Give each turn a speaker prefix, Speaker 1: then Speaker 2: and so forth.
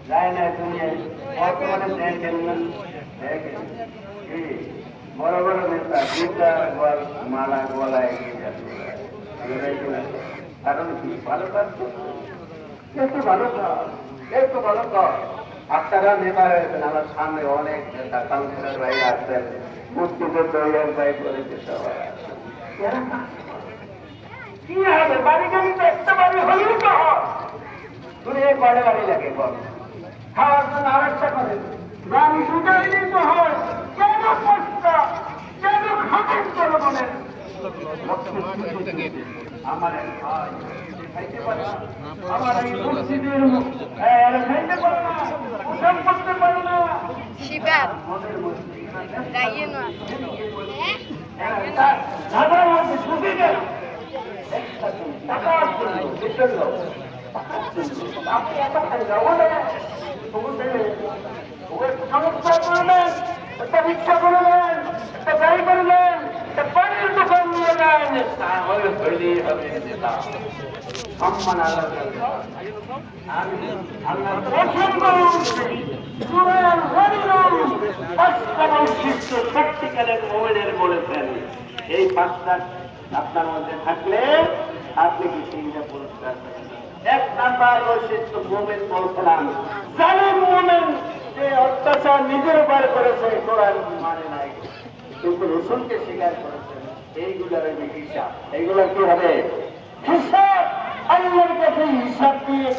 Speaker 1: যায় না তুমি বর্তমানে দেখেন না দেখেন বড় বড় নেতা দুটা মালা গলায় কারণ কি ভালো কাজ একটু ভালো কর একটু ভালো কর। আপনারা নেতা হয়েছেন আমার সামনে অনেক নেতা কাউন্সিলর ভাই আসছেন মুক্তিযুদ্ধ ভাই করেছে সবাই কি হবে বাড়ি গাড়ি তো একটা বাড়ি হলেই তো হয় তুমি এই কয়টা বাড়ি লাগে বল খাওয়ার জন্য আরেকটা করে বাড়ি সুযোগই তো হয় কেন কষ্ট কেন খাবেন জনগণের আমার খাইতে পারে না আমার এই মসজিদের খাইতে পারে না ওসব করতে পারে না
Speaker 2: শিবার গাইয়েনো
Speaker 1: দাদা মধ্যে ঢুকে গেল টাকার জন্য আপনি এত খাই সমস্যা করলেন একটা রিক্সা করলেন একটা গাড়ি করলেন একটা পানির দোকান নিয়ে নেন তাহলে হইলেই হবে সম্মান আল্লাহ সত্যিকারের মোমেনের বলেছেন এই পাঁচটা আপনার মধ্যে থাকলে আপনি কি তিনটা পুরস্কার এক নাম্বার বৈশিষ্ট্য মোমেন বলছিলাম জালিম মোমেন যে অত্যাচার নিজের উপর করেছে কোরআন মানে নাই কিন্তু রসুলকে স্বীকার করেছেন এইগুলোর হিসাব এইগুলো কি হবে হিসাব আল্লাহর কাছে হিসাব দিয়ে